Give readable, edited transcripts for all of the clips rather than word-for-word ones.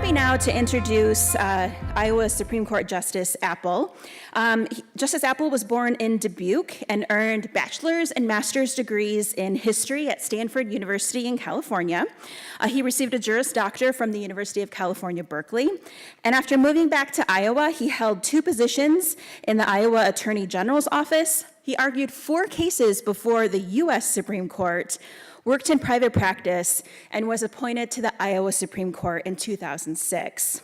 happy now to introduce Iowa Supreme Court Justice Appel. Justice Appel was born in Dubuque and earned bachelor's and master's degrees in history at Stanford University in California. He received a Juris Doctor from the University of California, Berkeley. And after moving back to Iowa, he held 2 positions in the Iowa Attorney General's office. He argued 4 cases before the U.S. Supreme Court, worked in private practice, and was appointed to the Iowa Supreme Court in 2006.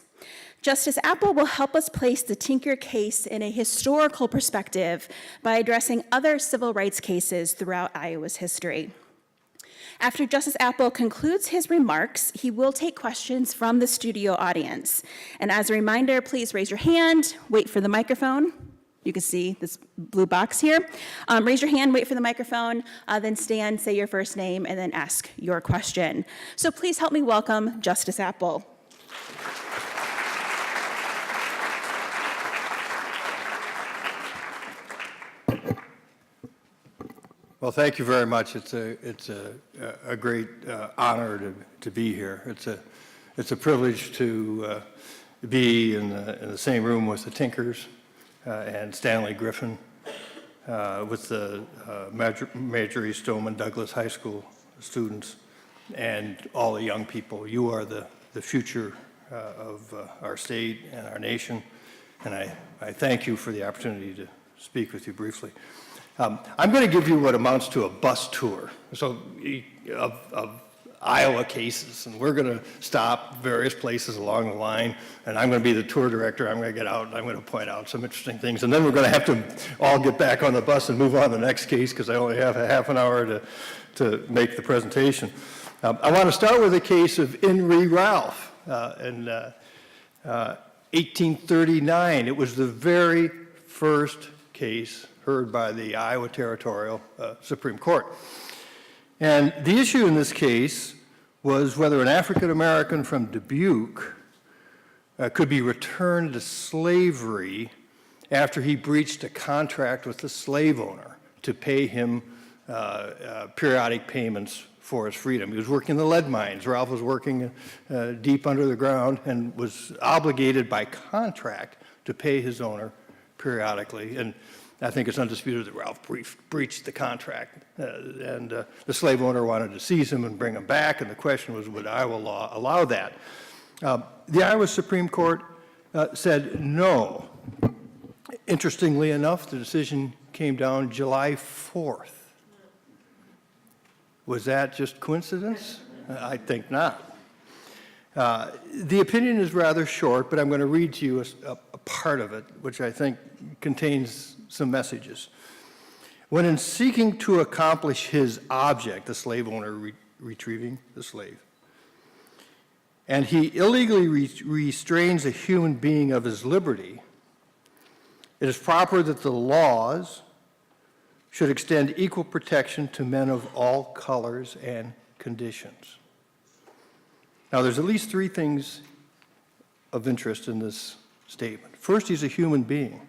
Justice Appel will help us place the Tinker case in a historical perspective by addressing other civil rights cases throughout Iowa's history. After Justice Appel concludes his remarks, he will take questions from the studio audience. And as a reminder, please raise your hand, wait for the microphone. You can see this blue box here. Raise your hand, wait for the microphone, then stand, say your first name, and then ask your question. So please help me welcome Justice Appel. Well, thank you very much. It's a great honor to be here. It's a privilege to be in the same room with the Tinkers and Stanley Griffin, with the Marjorie Stoneman Douglas High School students, and all the young people. You are the future of our state and our nation, and I thank you for the opportunity to speak with you briefly. I'm going to give you what amounts to a bus tour of Iowa cases, and we're going to stop various places along the line, and I'm going to be the tour director. I'm going to get out and I'm going to point out some interesting things, and then we're going to have to all get back on the bus and move on to the next case because I only have a half an hour to make the presentation. I want to start with the case of In re Ralph in 1839. It was the very first case heard by the Iowa Territorial Supreme Court. And the issue in this case was whether an African American from Dubuque could be returned to slavery after he breached a contract with the slave owner to pay him periodic payments for his freedom. He was working in the lead mines. Ralph was working deep under the ground and was obligated by contract to pay his owner periodically. And I think it's undisputed that Ralph breached the contract, and the slave owner wanted to seize him and bring him back, and the question was, would Iowa law allow that? The Iowa Supreme Court said no. Interestingly enough, the decision came down July 4th. Was that just coincidence? I think not. The opinion is rather short, but I'm going to read to you a part of it, which I think contains some messages. When in seeking to accomplish his object, the slave owner retrieving the slave, and he illegally restrains a human being of his liberty, it is proper that the laws should extend equal protection to men of all colors and conditions. Now, there's at least 3 things of interest in this statement. First, he's a human being.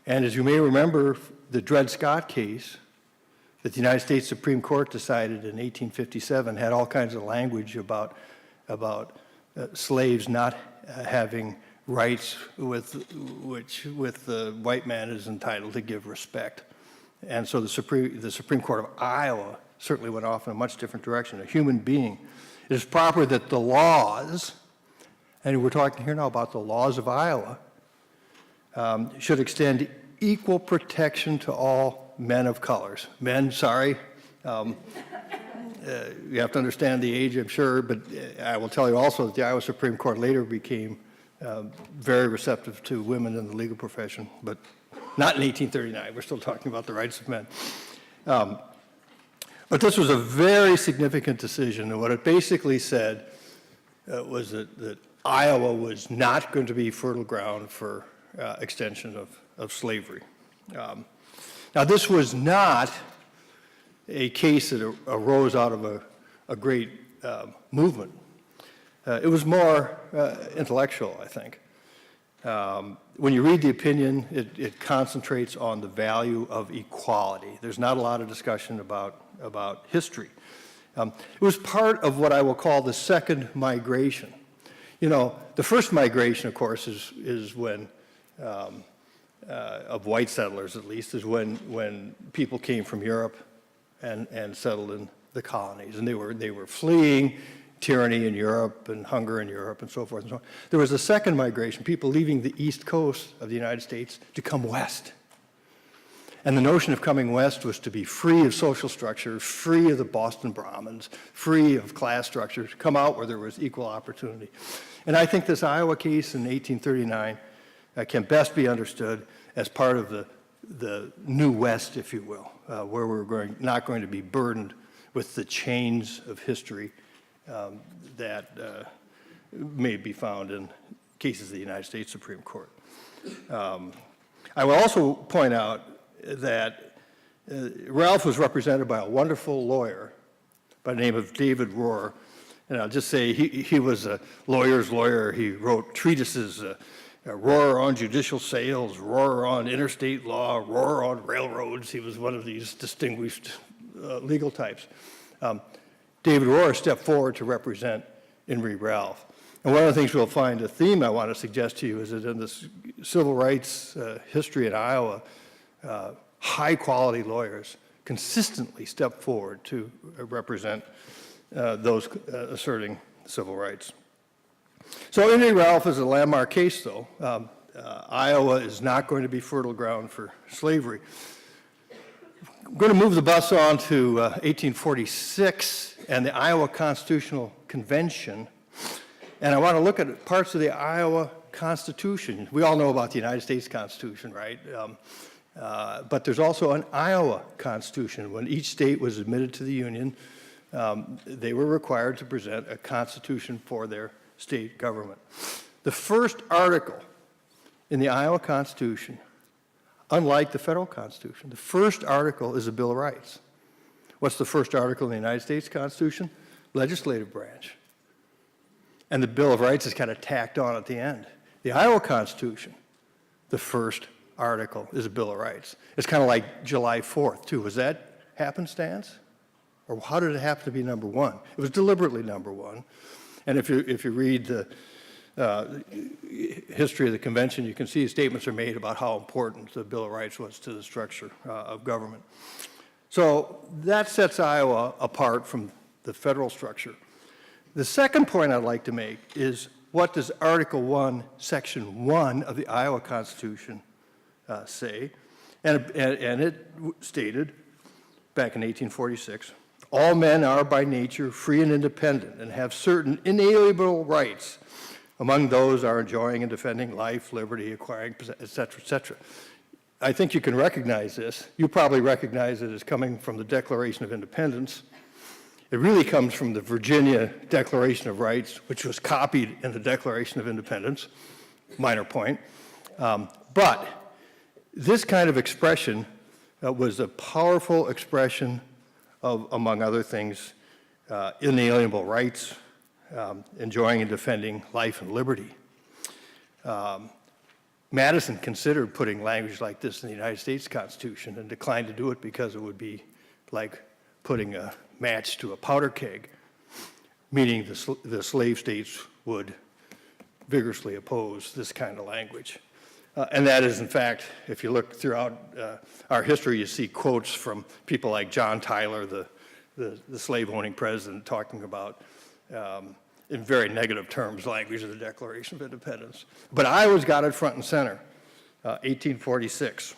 And as you may remember, the Dred Scott case that the United States Supreme Court decided in 1857 had all kinds of language about slaves not having rights with the white man is entitled to give respect. And so the Supreme Court of Iowa certainly went off in a much different direction. A human being. It is proper that the laws, and we're talking here now about the laws of Iowa, should extend equal protection to all men of colors. Men, sorry. You have to understand the age, I'm sure, but I will tell you also that the Iowa Supreme Court later became very receptive to women in the legal profession, but not in 1839. We're still talking about the rights of men. But this was a very significant decision, and what it basically said was that Iowa was not going to be fertile ground for extension of slavery. Now, this was not a case that arose out of a great movement. It was more intellectual, I think. When you read the opinion, it concentrates on the value of equality. There's not a lot of discussion about history. It was part of what I will call the second migration. You know, the first migration, of course, is when, of white settlers at least, is when people came from Europe and settled in the colonies. And they were fleeing tyranny in Europe and hunger in Europe and so forth and so on. There was a second migration, people leaving the east coast of the United States to come west. And the notion of coming west was to be free of social structure, free of the Boston Brahmins, free of class structure, to come out where there was equal opportunity. And I think this Iowa case in 1839 can best be understood as part of the new West, if you will, where we're not going to be burdened with the chains of history that may be found in cases of the United States Supreme Court. I will also point out that Ralph was represented by a wonderful lawyer by the name of David Rohr. And I'll just say he was a lawyer's lawyer. He wrote treatises, Rohr on judicial sales, Rohr on interstate law, Rohr on railroads. He was one of these distinguished legal types. David Rohr stepped forward to represent Henry Ralph. And one of the things we'll find, a theme I want to suggest to you, is that in this civil rights history in Iowa, high-quality lawyers consistently step forward to represent those asserting civil rights. So Henry Ralph is a landmark case, though. Iowa is not going to be fertile ground for slavery. I'm going to move the bus on to 1846 and the Iowa Constitutional Convention. And I want to look at parts of the Iowa Constitution. We all know about the United States Constitution, right? But there's also an Iowa Constitution. When each state was admitted to the Union, they were required to present a constitution for their state government. The first article in the Iowa Constitution, unlike the federal Constitution, the first article is a Bill of Rights. What's the first article in the United States Constitution? Legislative branch. And the Bill of Rights is kind of tacked on at the end. The Iowa Constitution, the first article is a Bill of Rights. It's kind of like July 4th, too. Was that happenstance? Or how did it happen to be number one? It was deliberately number one. And if you read the history of the convention, you can see statements are made about how important the Bill of Rights was to the structure of government. So that sets Iowa apart from the federal structure. The second point I'd like to make is, what does Article 1, Section 1 of the Iowa Constitution say? And it stated, back in 1846, all men are by nature free and independent and have certain inalienable rights. Among those are enjoying and defending life, liberty, acquiring, et cetera, et cetera. I think you can recognize this. You probably recognize it as coming from the Declaration of Independence. It really comes from the Virginia Declaration of Rights, which was copied in the Declaration of Independence. Minor point. But this kind of expression was a powerful expression of, among other things, inalienable rights, enjoying and defending life and liberty. Madison considered putting language like this in the United States Constitution and declined to do it because it would be like putting a match to a powder keg, meaning the slave states would vigorously oppose this kind of language. And that is, in fact, if you look throughout our history, you see quotes from people like John Tyler, the slave-owning president, talking about, in very negative terms, language of the Declaration of Independence. But Iowa's got it front and center, 1846.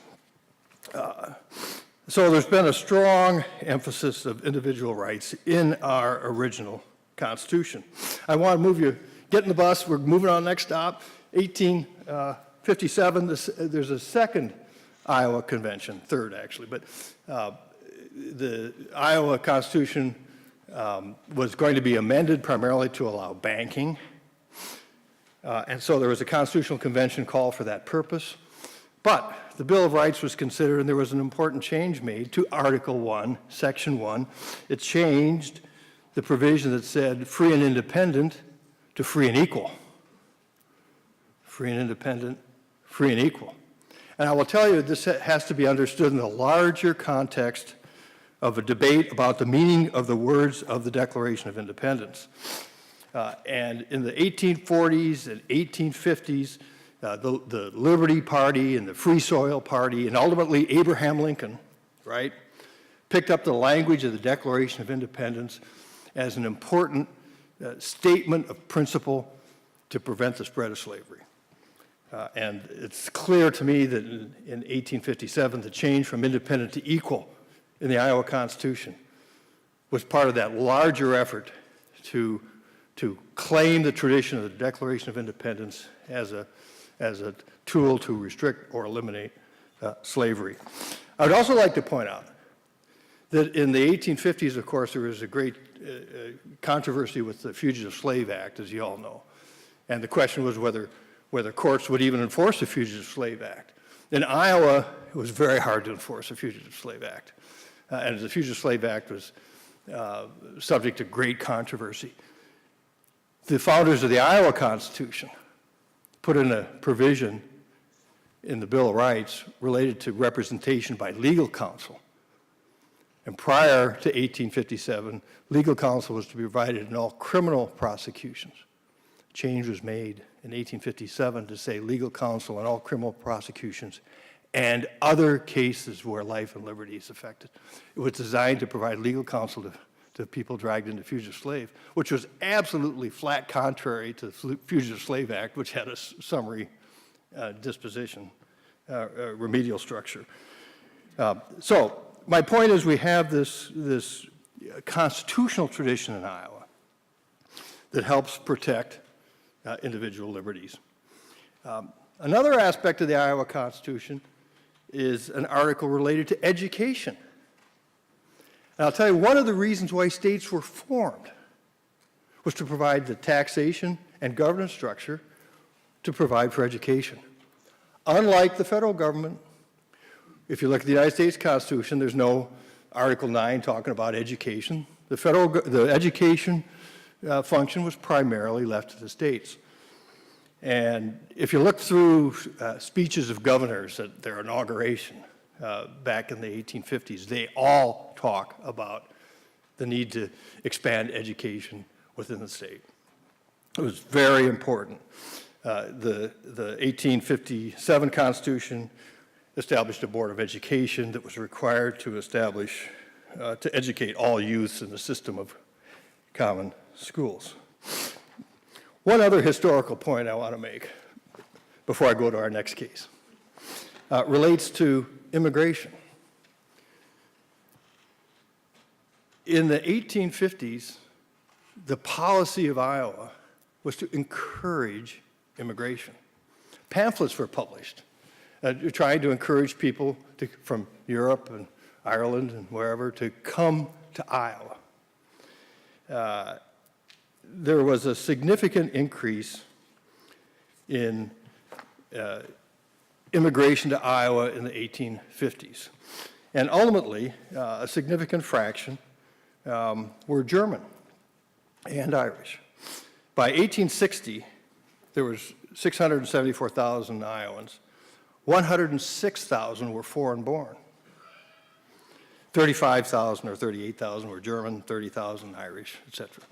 So there's been a strong emphasis of individual rights in our original Constitution. I want to move you, get in the bus, we're moving on next stop, 1857, there's a second Iowa Convention, third actually, but the Iowa Constitution was going to be amended primarily to allow banking. And so there was a Constitutional Convention call for that purpose. But the Bill of Rights was considered, and there was an important change made to Article 1, Section 1. It changed the provision that said free and independent to free and equal. Free and independent, free and equal. And I will tell you, this has to be understood in the larger context of a debate about the meaning of the words of the Declaration of Independence. And in the 1840s and 1850s, the Liberty Party and the Free Soil Party, and ultimately Abraham Lincoln, right, picked up the language of the Declaration of Independence as an important statement of principle to prevent the spread of slavery. And it's clear to me that in 1857, the change from independent to equal in the Iowa Constitution was part of that larger effort to claim the tradition of the Declaration of Independence as a tool to restrict or eliminate slavery. I would also like to point out that in the 1850s, of course, there was a great controversy with the Fugitive Slave Act, as you all know. And the question was whether courts would even enforce the Fugitive Slave Act. In Iowa, it was very hard to enforce the Fugitive Slave Act. And the Fugitive Slave Act was subject to great controversy. The founders of the Iowa Constitution put in a provision in the Bill of Rights related to representation by legal counsel. And prior to 1857, legal counsel was to be provided in all criminal prosecutions. Change was made in 1857 to say legal counsel in all criminal prosecutions and other cases where life and liberty is affected. It was designed to provide legal counsel to people dragged into fugitive slave, which was absolutely flat contrary to the Fugitive Slave Act, which had a summary disposition, remedial structure. So my point is we have this constitutional tradition in Iowa that helps protect individual liberties. Another aspect of the Iowa Constitution is an article related to education. And I'll tell you, one of the reasons why states were formed was to provide the taxation and governance structure to provide for education. Unlike the federal government, if you look at the United States Constitution, there's no Article 9 talking about education. The education function was primarily left to the states. And if you look through speeches of governors at their inauguration back in the 1850s, they all talk about the need to expand education within the state. It was very important. The 1857 Constitution established a Board of Education that was required to educate all youths in the system of common schools. One other historical point I want to make before I go to our next case relates to immigration. In the 1850s, the policy of Iowa was to encourage immigration. Pamphlets were published trying to encourage people from Europe and Ireland and wherever to come to Iowa. There was a significant increase in immigration to Iowa in the 1850s. And ultimately, a significant fraction were German and Irish. By 1860, there was 674,000 Iowans. 106,000 were foreign-born. 35,000 or 38,000 were German, 30,000 Irish, etc.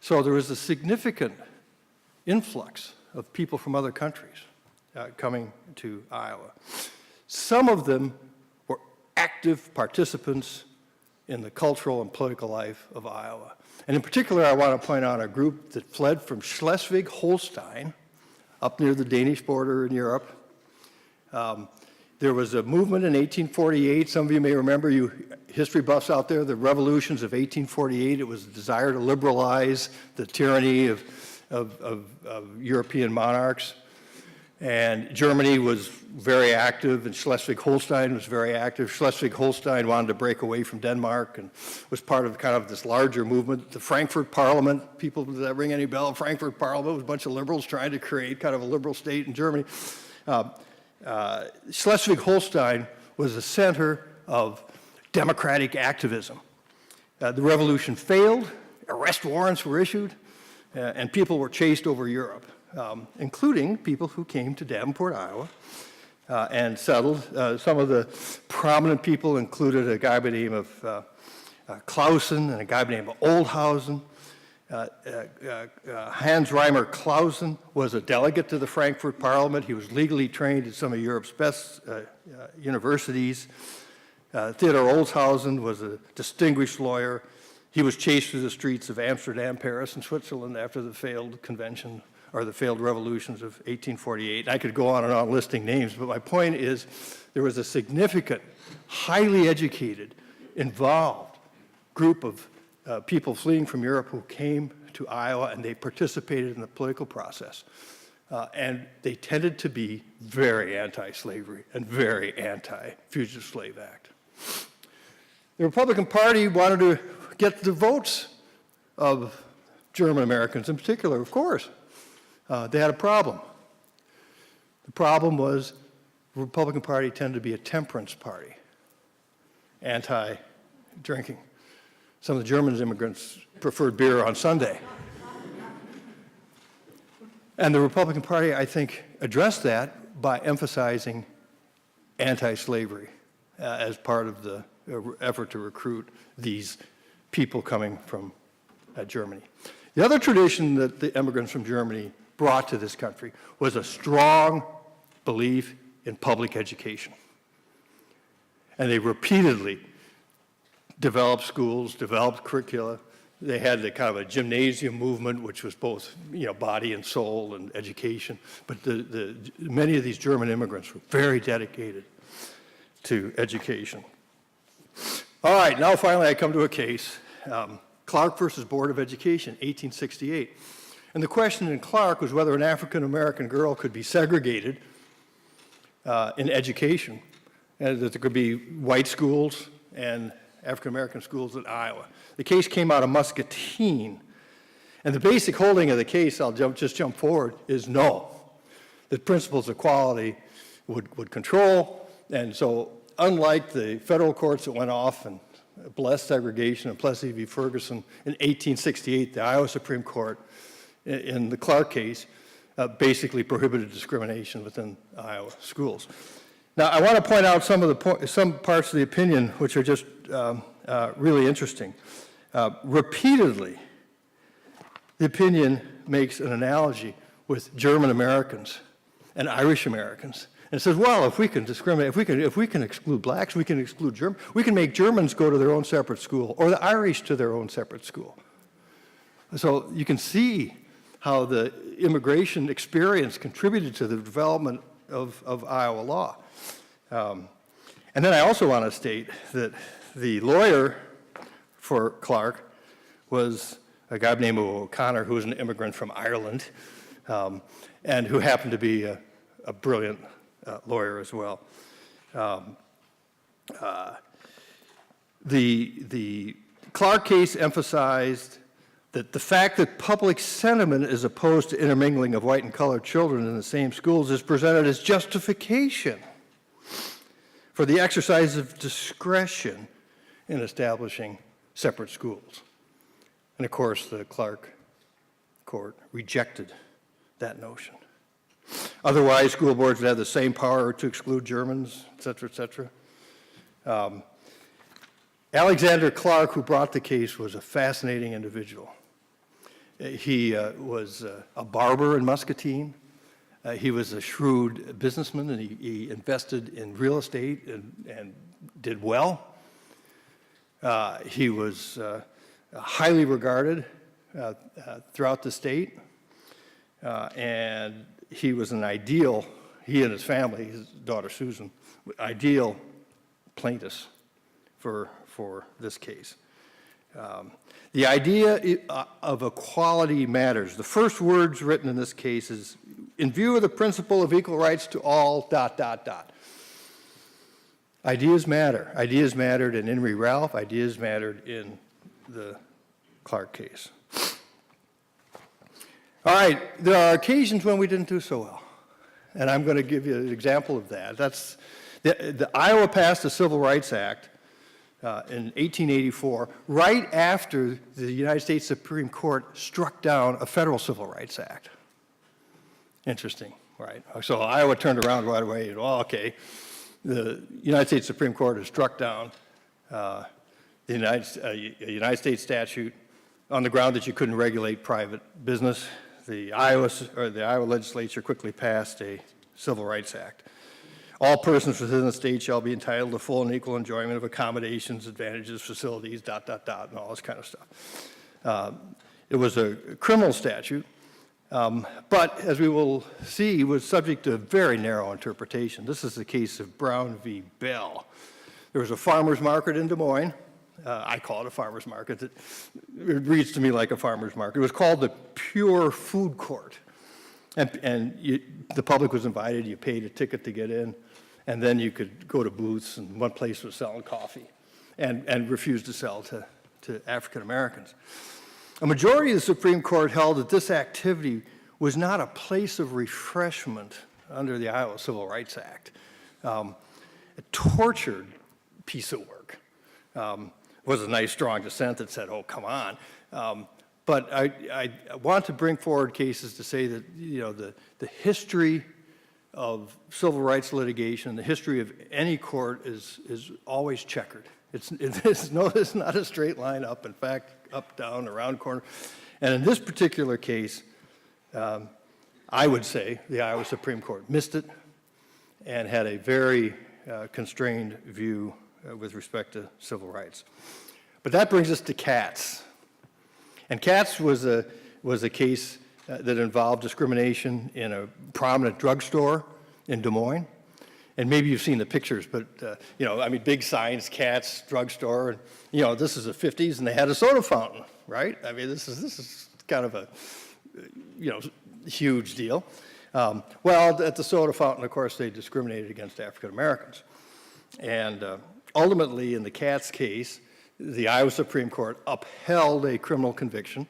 So there was a significant influx of people from other countries coming to Iowa. Some of them were active participants in the cultural and political life of Iowa. And in particular, I want to point out a group that fled from Schleswig-Holstein up near the Danish border in Europe. There was a movement in 1848. Some of you may remember, you history buffs out there, the revolutions of 1848. It was a desire to liberalize the tyranny of European monarchs. And Germany was very active, and Schleswig-Holstein was very active. Schleswig-Holstein wanted to break away from Denmark and was part of kind of this larger movement. The Frankfurt Parliament, people, does that ring any bell? Frankfurt Parliament was a bunch of liberals trying to create kind of a liberal state in Germany. Schleswig-Holstein was the center of democratic activism. The revolution failed, arrest warrants were issued, and people were chased over Europe, including people who came to Davenport, Iowa, and settled. Some of the prominent people included a guy by the name of Clausen and a guy by the name of Oldhausen. Hans Reimer Clausen was a delegate to the Frankfurt Parliament. He was legally trained at some of Europe's best universities. Theodor Olshausen was a distinguished lawyer. He was chased through the streets of Amsterdam, Paris, and Switzerland after the failed convention or the failed revolutions of 1848. I could go on and on listing names, but my point is there was a significant, highly educated, involved group of people fleeing from Europe who came to Iowa, and they participated in the political process. And they tended to be very anti-slavery and very anti-Fugitive Slave Act. The Republican Party wanted to get the votes of German Americans in particular, of course. They had a problem. The problem was the Republican Party tended to be a temperance party, anti-drinking. Some of the German immigrants preferred beer on Sunday. And the Republican Party, I think, addressed that by emphasizing anti-slavery as part of the effort to recruit these people coming from Germany. The other tradition that the immigrants from Germany brought to this country was a strong belief in public education. And they repeatedly developed schools, developed curricula. They had the kind of a gymnasium movement, which was both, body and soul and education. But many of these German immigrants were very dedicated to education. All right, now finally I come to a case, Clark versus Board of Education, 1868. And the question in Clark was whether an African-American girl could be segregated in education, and that there could be white schools and African-American schools in Iowa. The case came out of Muscatine, and the basic holding of the case, I'll just jump forward, is no. The principles of equality would control, and so unlike the federal courts that went off and blessed segregation and Plessy v. Ferguson in 1868, the Iowa Supreme Court in the Clark case basically prohibited discrimination within Iowa schools. Now, I want to point out some parts of the opinion which are just really interesting. Repeatedly, the opinion makes an analogy with German Americans and Irish Americans. And it says, well, if we can discriminate, if we can exclude blacks, we can exclude Germans, we can make Germans go to their own separate school, or the Irish to their own separate school. So you can see how the immigration experience contributed to the development of Iowa law. And then I also want to state that the lawyer for Clark was a guy named O'Connor, who was an immigrant from Ireland, and who happened to be a brilliant lawyer as well. The Clark case emphasized that the fact that public sentiment is opposed to intermingling of white and colored children in the same schools is presented as justification for the exercise of discretion in establishing separate schools. And of course, the Clark court rejected that notion. Otherwise, school boards would have the same power to exclude Germans, et cetera, et cetera. Alexander Clark, who brought the case, was a fascinating individual. He was a barber in Muscatine. He was a shrewd businessman, and he invested in real estate and did well. He was highly regarded throughout the state, and he was an ideal, he and his family, his daughter Susan, ideal plaintiffs for this case. The idea of equality matters. The first words written in this case is, in view of the principle of equal rights to all, ... Ideas matter. Ideas mattered in Henry Ralph. Ideas mattered in the Clark case. All right, there are occasions when we didn't do so well, and I'm going to give you an example of that. That's the Iowa passed the Civil Rights Act in 1884, right after the United States Supreme Court struck down a federal Civil Rights Act. Interesting, right? So Iowa turned around right away. Well, okay, the United States Supreme Court has struck down the United States statute on the ground that you couldn't regulate private business, the Iowa legislature quickly passed a Civil Rights Act. All persons within the state shall be entitled to full and equal enjoyment of accommodations, advantages, facilities, ... and all this kind of stuff. It was a criminal statute, but as we will see, was subject to a very narrow interpretation. This is the case of Brown v. Bell. There was a farmer's market in Des Moines. I call it a farmer's market. It reads to me like a farmer's market. It was called the Pure Food Court. The public was invited. You paid a ticket to get in, and then you could go to booths, and one place was selling coffee and refused to sell to African Americans. A majority of the Supreme Court held that this activity was not a place of refreshment under the Iowa Civil Rights Act. A tortured piece of work. Was a nice, strong dissent that said, oh, come on. But I want to bring forward cases to say that, you know, the history of civil rights litigation, the history of any court is always checkered. It's not a straight line up, in fact, up, down, around corner. And in this particular case, I would say the Iowa Supreme Court missed it and had a very constrained view with respect to civil rights. But that brings us to Katz. And Katz was a case that involved discrimination in a prominent drugstore in Des Moines. And maybe you've seen the pictures, but, you know, I mean, big signs, Katz drugstore. And, you know, this is the 50s, and they had a soda fountain, right? I mean, this is kind of a, you know, huge deal. Well, at the soda fountain, of course, they discriminated against African Americans. And ultimately, in the Katz case, the Iowa Supreme Court upheld a criminal conviction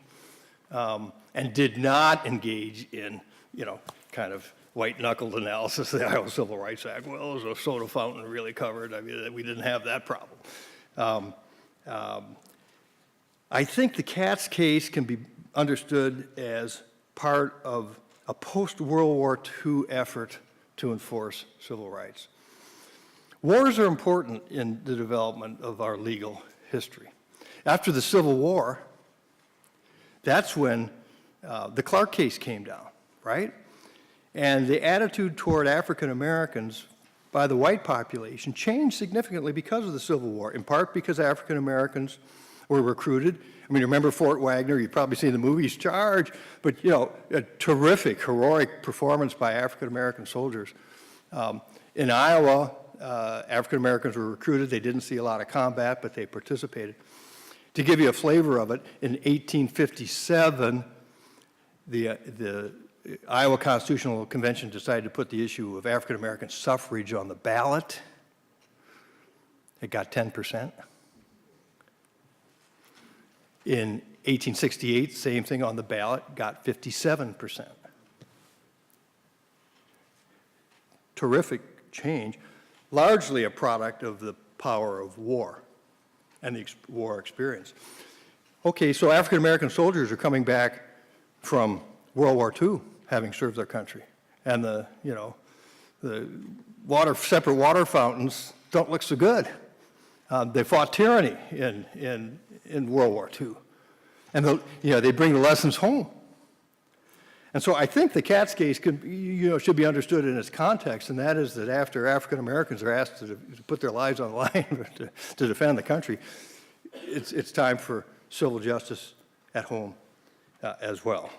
and did not engage in, you know, kind of white-knuckled analysis of the Iowa Civil Rights Act. Well, was a soda fountain really covered? I mean, we didn't have that problem. I think the Katz case can be understood as part of a post-World War II effort to enforce civil rights. Wars are important in the development of our legal history. After the Civil War, that's when the Clark case came down, right? And the attitude toward African Americans by the white population changed significantly because of the Civil War, in part because African Americans were recruited. I mean, remember Fort Wagner? You've probably seen the movies, Charge, but, you know, a terrific, heroic performance by African American soldiers. In Iowa, African Americans were recruited. They didn't see a lot of combat, but they participated. To give you a flavor of it, in 1857, the Iowa Constitutional Convention decided to put the issue of African American suffrage on the ballot. It got 10%. In 1868, same thing on the ballot, got 57%. Terrific change, largely a product of the power of war and the war experience. Okay, so African American soldiers are coming back from World War II, having served their country, and the separate water fountains don't look so good. They fought tyranny in World War II, and they bring the lessons home. And so I think the Katz case should be understood in its context, and that is that after African Americans are asked to put their lives on the line to defend the country, it's time for civil justice at home as well.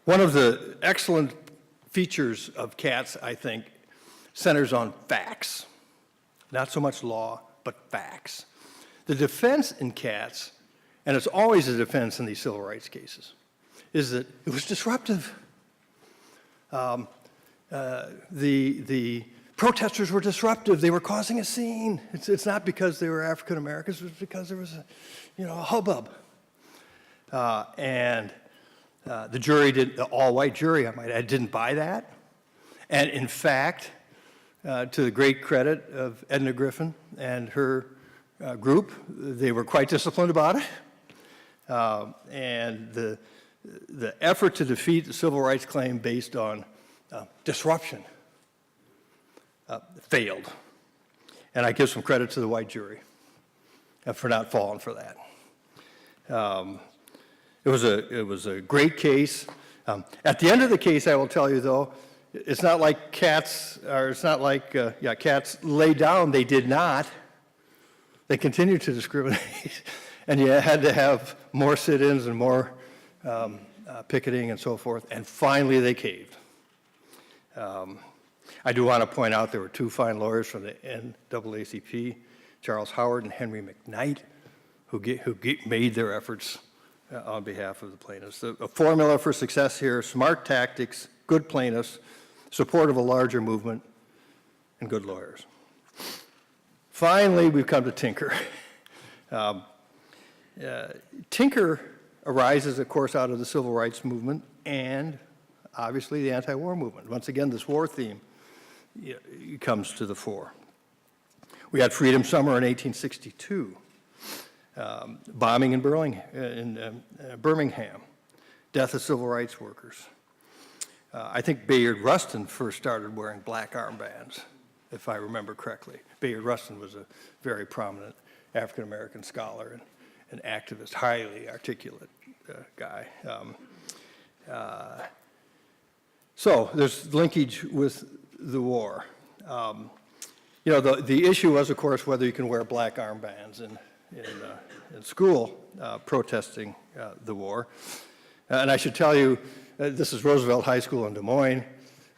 One of the excellent features of Katz, I think, centers on facts. Not so much law, but facts. The defense in Katz, and it's always a defense in these civil rights cases, is that it was disruptive. The protesters were disruptive. They were causing a scene. It's not because they were African Americans. It was because there was a hubbub. And the jury the all-white jury, I might add, didn't buy that. And in fact, to the great credit of Edna Griffin and her group, they were quite disciplined about it. And the effort to defeat the civil rights claim based on disruption failed. And I give some credit to the white jury for not falling for that. It was a great case. At the end of the case, I will tell you though, it's not like cats lay down. They did not. They continued to discriminate, and you had to have more sit-ins and more picketing and so forth. And finally, they caved. I do want to point out there were two fine lawyers from the NAACP, Charles Howard and Henry McKnight, who made their efforts on behalf of the plaintiffs. A formula for success here: smart tactics, good plaintiffs, support of a larger movement, and good lawyers. Finally, we've come to Tinker. Tinker arises, of course, out of the civil rights movement and obviously the anti-war movement. Once again, this war theme comes to the fore. We had Freedom Summer in 1862, bombing in Birmingham, death of civil rights workers. I think Bayard Rustin first started wearing black armbands, if I remember correctly. Bayard Rustin was a very prominent African-American scholar and activist, highly articulate guy. So there's linkage with the war. The issue was, of course, whether you can wear black armbands in school protesting the war. And I should tell you, this is Roosevelt High School in Des Moines,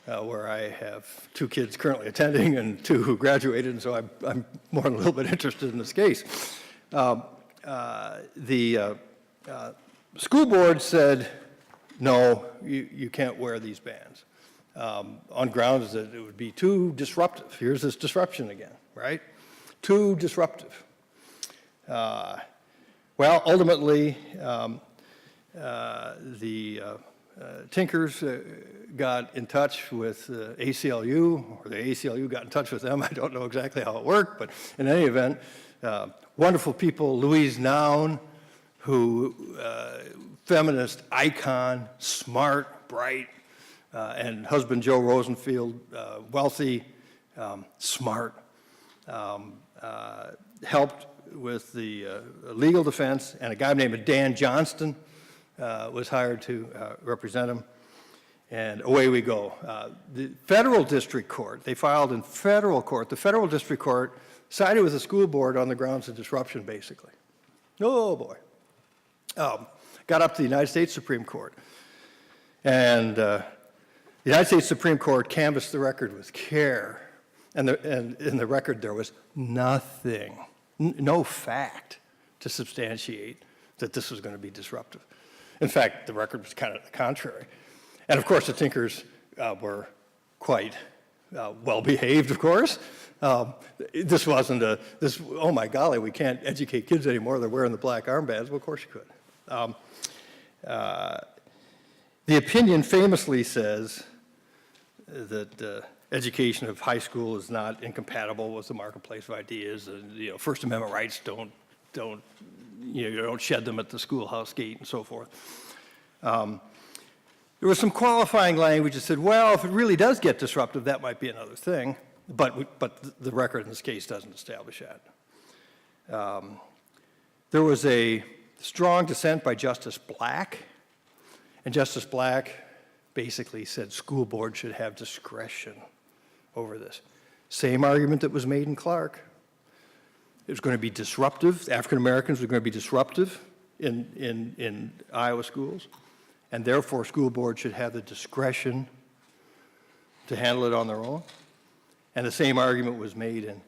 where I have two kids currently attending and two who graduated, and so I'm more than a little bit interested in this case. The school board said, no, you can't wear these bands, on grounds that it would be too disruptive. Here's this disruption again, right? Too disruptive. Well, ultimately, the Tinkers got in touch with ACLU, or the ACLU got in touch with them. I don't know exactly how it worked, but in any event, wonderful people, Louise Noun, who, feminist icon, smart, bright, and husband Joe Rosenfield, wealthy, smart, helped with the legal defense, and a guy named Dan Johnston was hired to represent him, and away we go. The federal district court, they filed in federal court. The federal district court sided with the school board on the grounds of disruption, basically. Oh, boy. Got up to the United States Supreme Court. And the United States Supreme Court canvassed the record with care. And in the record, there was nothing, no fact to substantiate that this was going to be disruptive. In fact, the record was kind of the contrary. And of course, the Tinkers were quite well-behaved, of course. This wasn't oh my golly, we can't educate kids anymore, they're wearing the black armbands. Well, of course you could. The opinion famously says that education of high school is not incompatible with the marketplace of ideas. And, First Amendment rights don't shed them at the schoolhouse gate and so forth. There was some qualifying language that said, well, if it really does get disruptive, that might be another thing. But the record in this case doesn't establish that. There was a strong dissent by Justice Black, and Justice Black basically said school board should have discretion over this. Same argument that was made in Clark. It was going to be disruptive. African Americans were going to be disruptive in Iowa schools, and therefore school board should have the discretion to handle it on their own. And the same argument was made in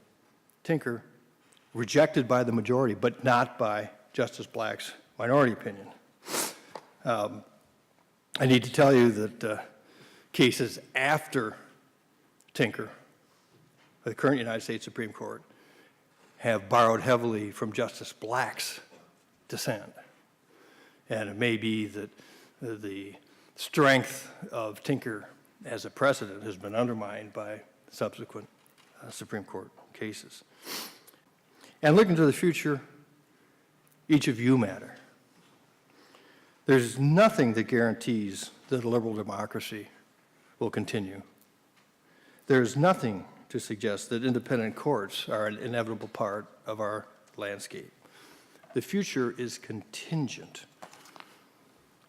Tinker, rejected by the majority, but not by Justice Black's minority opinion. I need to tell you that cases after Tinker, the current United States Supreme Court, have borrowed heavily from Justice Black's dissent. And it may be that the strength of Tinker as a precedent has been undermined by subsequent Supreme Court cases. And looking to the future, each of you matter. There's nothing that guarantees that a liberal democracy will continue. There's nothing to suggest that independent courts are an inevitable part of our landscape. The future is contingent.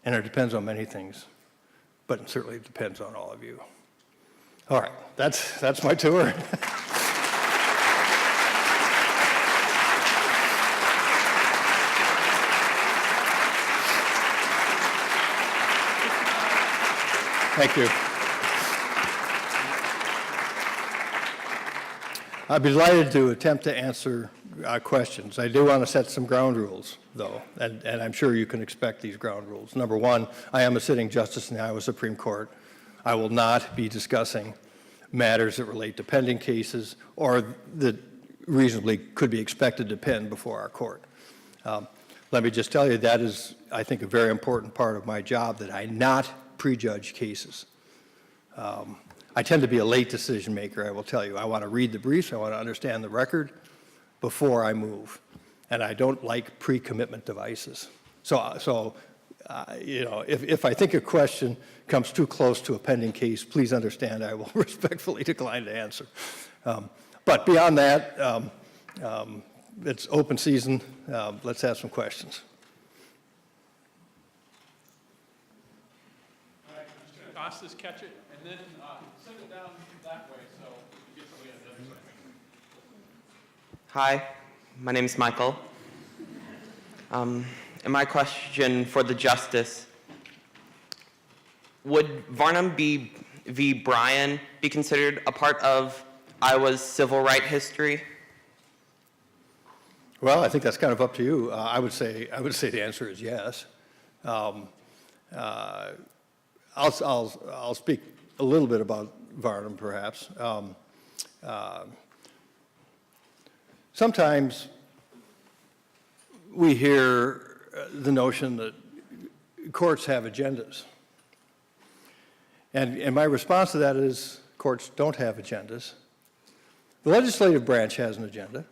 And it depends on many things, but it certainly depends on all of you. All right, that's my tour. Thank you. I'd be delighted to attempt to answer questions. I do want to set some ground rules, though, and I'm sure you can expect these ground rules. Number one, I am a sitting justice in the Iowa Supreme Court. I will not be discussing matters that relate to pending cases or that reasonably could be expected to pend before our court. Let me just tell you that is, I think, a very important part of my job, that I not prejudge cases. I tend to be a late decision maker, I will tell you. I want to read the briefs, I want to understand the record before I move. And I don't like pre-commitment devices. So you know, if I think a question comes too close to a pending case, please understand I will respectfully decline to answer. But beyond that, it's open season. Let's have some questions. All right, I'm just going to toss this, catch it, and then send it down that way so you get somebody on the other side. Hi, my name is Michael. And my question for the justice, would Varnum v. Bryan be considered a part of Iowa's civil right history? Well, I think that's kind of up to you. I would say the answer is yes. I'll speak a little bit about Varnum, perhaps. Sometimes we hear the notion that courts have agendas. And my response to that is courts don't have agendas. The legislative branch has an agenda,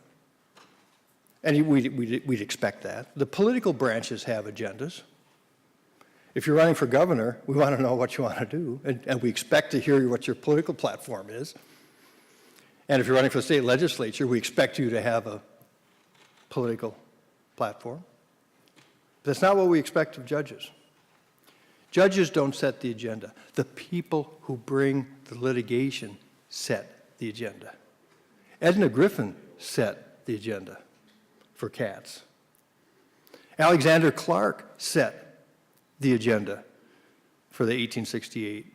and we'd expect that. The political branches have agendas. If you're running for governor, we want to know what you want to do, and we expect to hear what your political platform is. And if you're running for the state legislature, we expect you to have a political platform. That's not what we expect of judges. Judges don't set the agenda. The people who bring the litigation set the agenda. Edna Griffin set the agenda for Katz. Alexander Clark set the agenda for the 1868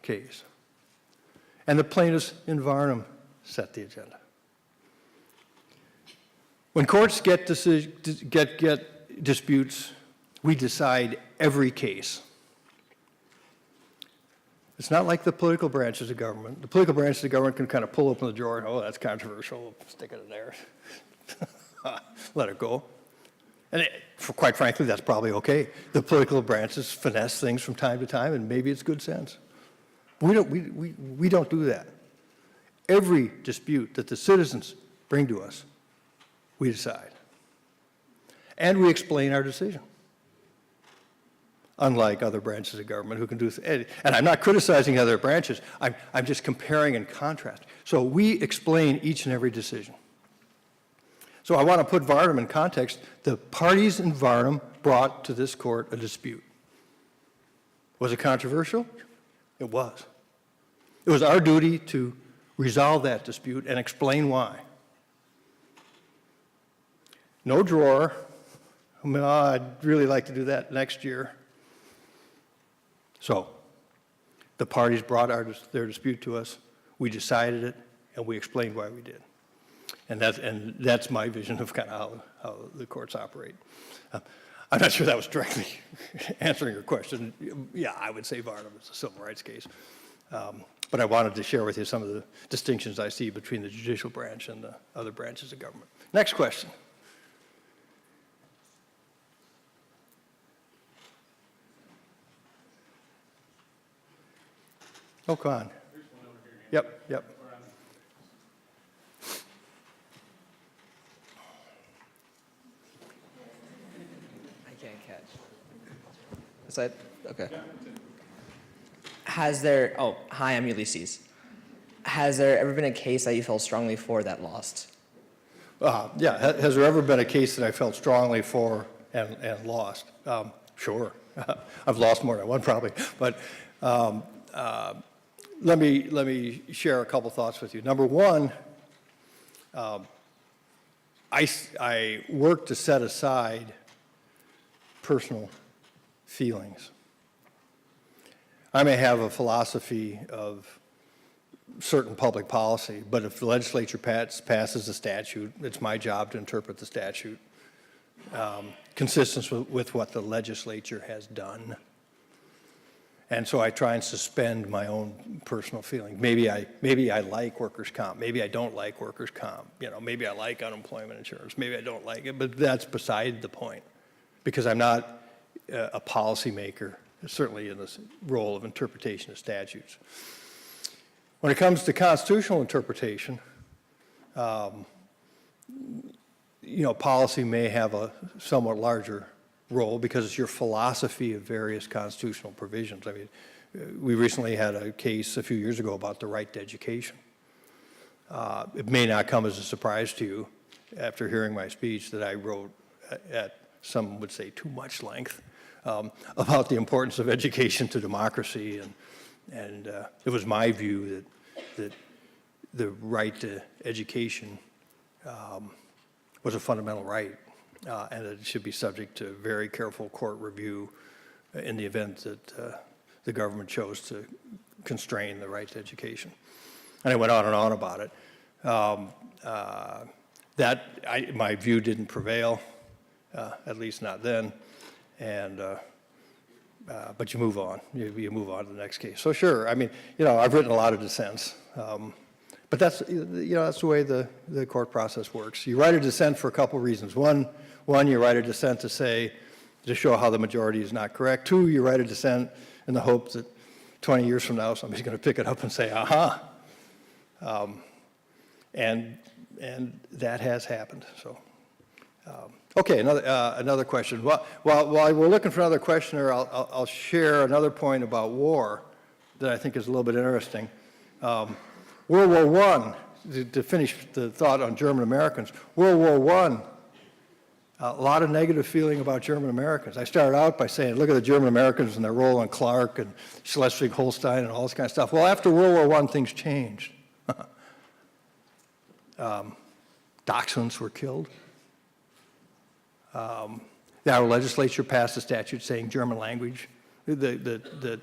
case. And the plaintiffs in Varnum set the agenda. When courts get disputes, we decide every case. It's not like the political branches of government. The political branches of government can kind of pull open the drawer and, oh, that's controversial, stick it in there, let it go. And quite frankly, that's probably okay. The political branches finesse things from time to time, and maybe it's good sense. We don't do that. Every dispute that the citizens bring to us, we decide. And we explain our decision. Unlike other branches of government who can do, and I'm not criticizing other branches, I'm just comparing and contrasting. So we explain each and every decision. So I want to put Varnum in context. The parties in Varnum brought to this court a dispute. Was it controversial? It was. It was our duty to resolve that dispute and explain why. No drawer. Oh, I'd really like to do that next year. So the parties brought their dispute to us. We decided it, and we explained why we did. And that's my vision of kind of how the courts operate. I'm not sure that was directly answering your question. Yeah, I would say Varnum is a civil rights case. But I wanted to share with you some of the distinctions I see between the judicial branch and the other branches of government. Next question. Oh, come on. Yep. I can't catch. Is that okay? Has there? Oh, hi, I'm Ulysses. Has there ever been a case that you felt strongly for that lost? Yeah, has there ever been a case that I felt strongly for and lost? Sure. I've lost more than one probably, but let me share a couple thoughts with you. Number one, I work to set aside personal feelings. I may have a philosophy of certain public policy, but if the legislature passes a statute, it's my job to interpret the statute consistent with what the legislature has done. And so I try and suspend my own personal feeling. Maybe I like workers' comp. Maybe I don't like workers' comp. Maybe I like unemployment insurance. Maybe I don't like it. But that's beside the point, because I'm not a policymaker, certainly in this role of interpretation of statutes. When it comes to constitutional interpretation, policy may have a somewhat larger role because it's your philosophy of various constitutional provisions. I mean, we recently had a case a few years ago about the right to education. It may not come as a surprise to you after hearing my speech that I wrote at, some would say, too much length about the importance of education to democracy, and it was my view that the right to education was a fundamental right, and that it should be subject to very careful court review in the event that the government chose to constrain the right to education. And I went on about it. My view didn't prevail, at least not then, and but you move on. You move on to the next case. So sure, I mean, I've written a lot of dissents, but that's that's the way the court process works. You write a dissent for a couple reasons. One, you write a dissent to show how the majority is not correct. Two, you write a dissent in the hope that 20 years from now somebody's going to pick it up and say, aha. And that has happened. So, okay, another question. While we're looking for another questioner, I'll share another point about war that I think is a little bit interesting. World War I, to finish the thought on German Americans, World War I, a lot of negative feeling about German Americans. I started out by saying, look at the German Americans and their role on Clark and Schleswig-Holstein and all this kind of stuff. Well, after World War I, things changed. Dachshunds were killed. Our legislature passed a statute saying German language, that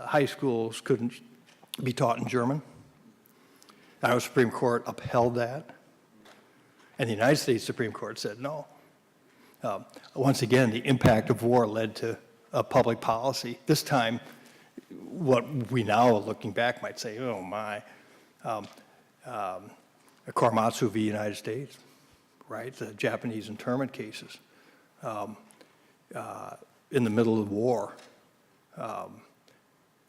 high schools couldn't be taught in German. Our Supreme Court upheld that. And the United States Supreme Court said no. Once again, the impact of war led to a public policy. This time, what we now, looking back, might say, oh my, Korematsu v. United States, right? The Japanese internment cases in the middle of war.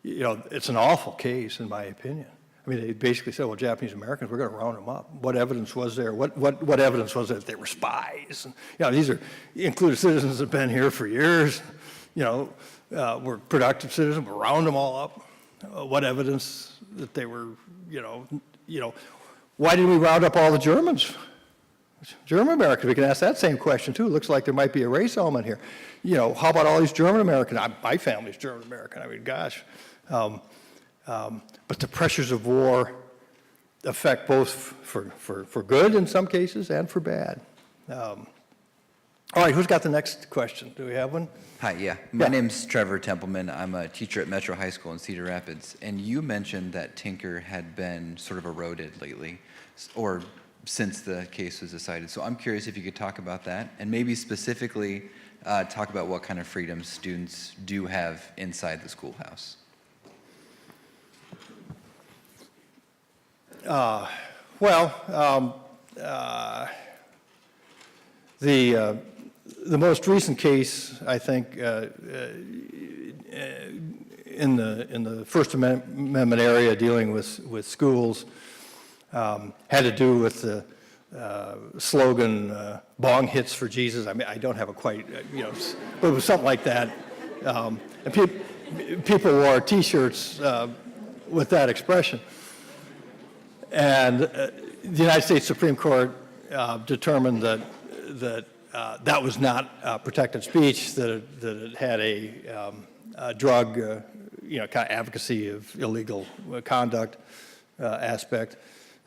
It's an awful case, in my opinion. I mean, they basically said, well, Japanese Americans, we're going to round them up. What evidence was there? What evidence was there that they were spies? And, these are included citizens that have been here for years, were productive citizens, we'll round them all up. What evidence that they were, why didn't we round up all the Germans? German Americans, we can ask that same question too. It looks like there might be a race element here. How about all these German Americans? My family's German American. I mean, gosh. But the pressures of war affect both for good in some cases and for bad. All right, who's got the next question? Do we have one? Hi, yeah. My name's Trevor Templeman. I'm a teacher at Metro High School in Cedar Rapids. And you mentioned that Tinker had been sort of eroded lately, or since the case was decided. So I'm curious if you could talk about that, and maybe specifically talk about what kind of freedoms students do have inside the schoolhouse. The most recent case, I think, in the First Amendment area dealing with schools had to do with the slogan, "Bong hits for Jesus." I mean, I don't have a quite, but it was something like that. And people wore T-shirts with that expression. And the United States Supreme Court determined that that was not protected speech, that it had a drug, kind of advocacy of illegal conduct aspect.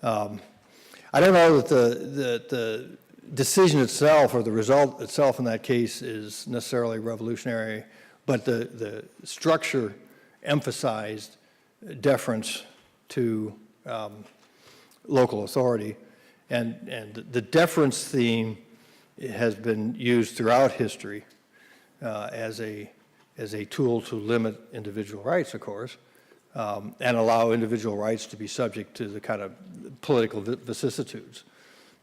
I don't know that the decision itself or the result itself in that case is necessarily revolutionary, but the structure emphasized deference to local authority. And the deference theme has been used throughout history as a tool to limit individual rights, of course, and allow individual rights to be subject to the kind of political vicissitudes.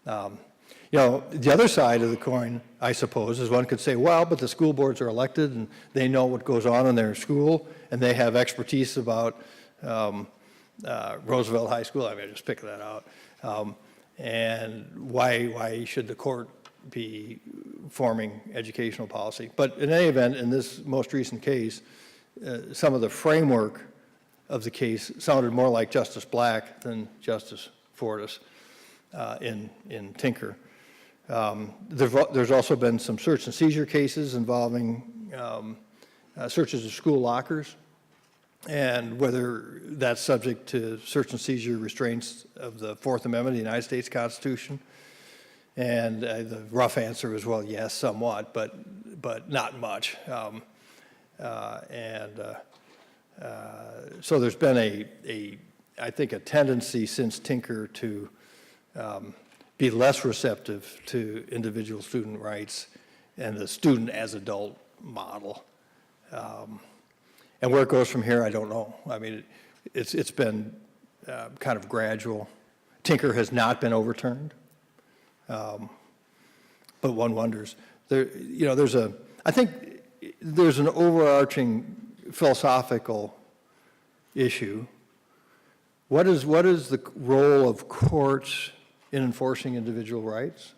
The other side of the coin, I suppose, is one could say, well, but the school boards are elected and they know what goes on in their school and they have expertise about Roosevelt High School. I mean, I just pick that out. And why should the court be forming educational policy? But in any event, in this most recent case, some of the framework of the case sounded more like Justice Black than Justice Fortas in Tinker. There's also been some search and seizure cases involving searches of school lockers, and whether that's subject to search and seizure restraints of the Fourth Amendment of the United States Constitution. And the rough answer is, well, yes, somewhat, but not much. So there's been I think, a tendency since Tinker to be less receptive to individual student rights and the student as adult model. And where it goes from here, I don't know. I mean, it's been kind of gradual. Tinker has not been overturned, but one wonders. I think there's an overarching philosophical issue. What is the role of courts in enforcing individual rights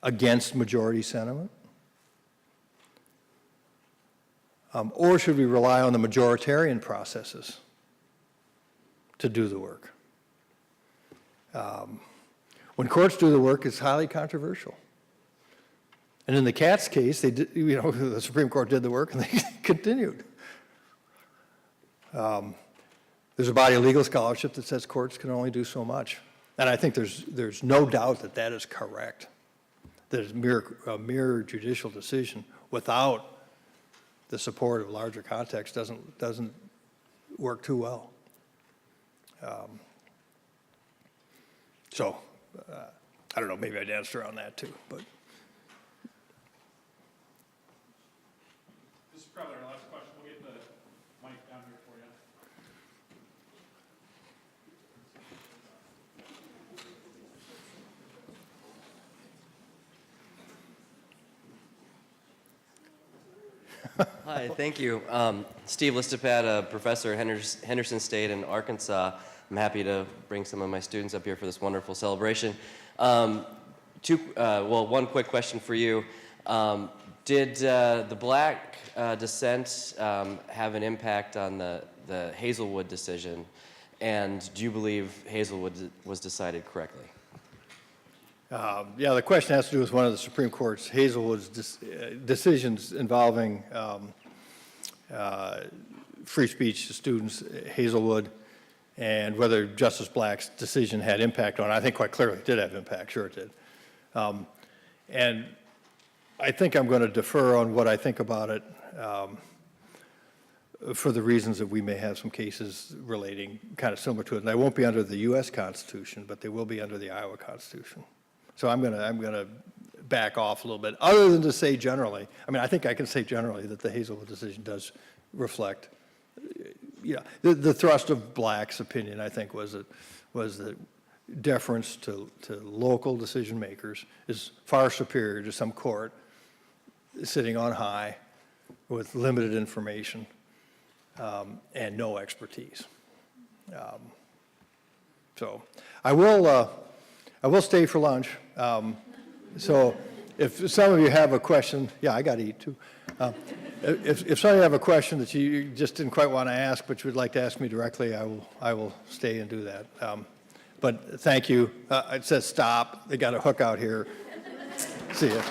against majority sentiment? Or should we rely on the majoritarian processes to do the work? When courts do the work, it's highly controversial. And in the Katz case, they did, the Supreme Court did the work and they continued. There's a body of legal scholarship that says courts can only do so much. And I think there's no doubt that that is correct, that it's a mere judicial decision without the support of larger context doesn't work too well. I don't know, maybe I danced around that too, but. This is probably our last question. We'll get the mic down here for you. Hi, thank you. Steve Listopad, a professor at Henderson State in Arkansas. I'm happy to bring some of my students up here for this wonderful celebration. One quick question for you. Did the black dissent have an impact on the Hazelwood decision? And do you believe Hazelwood was decided correctly? The question has to do with one of the Supreme Court's Hazelwood's decisions involving free speech to students, Hazelwood, and whether Justice Black's decision had impact on it. I think quite clearly it did have impact, sure it did. And I think I'm going to defer on what I think about it for the reasons that we may have some cases relating kind of similar to it. And they won't be under the U.S. Constitution, but they will be under the Iowa Constitution. So I'm going to back off a little bit, other than to say generally. I mean, I think I can say generally that the Hazelwood decision does reflect. The thrust of Black's opinion, I think, was that deference to local decision makers is far superior to some court sitting on high with limited information and no expertise. So I will stay for lunch. So if some of you have a question, yeah, I got to eat too. If some of you have a question that you just didn't quite want to ask, but you would like to ask me directly, I will stay and do that. But thank you. It says stop. They got a hook out here. See ya.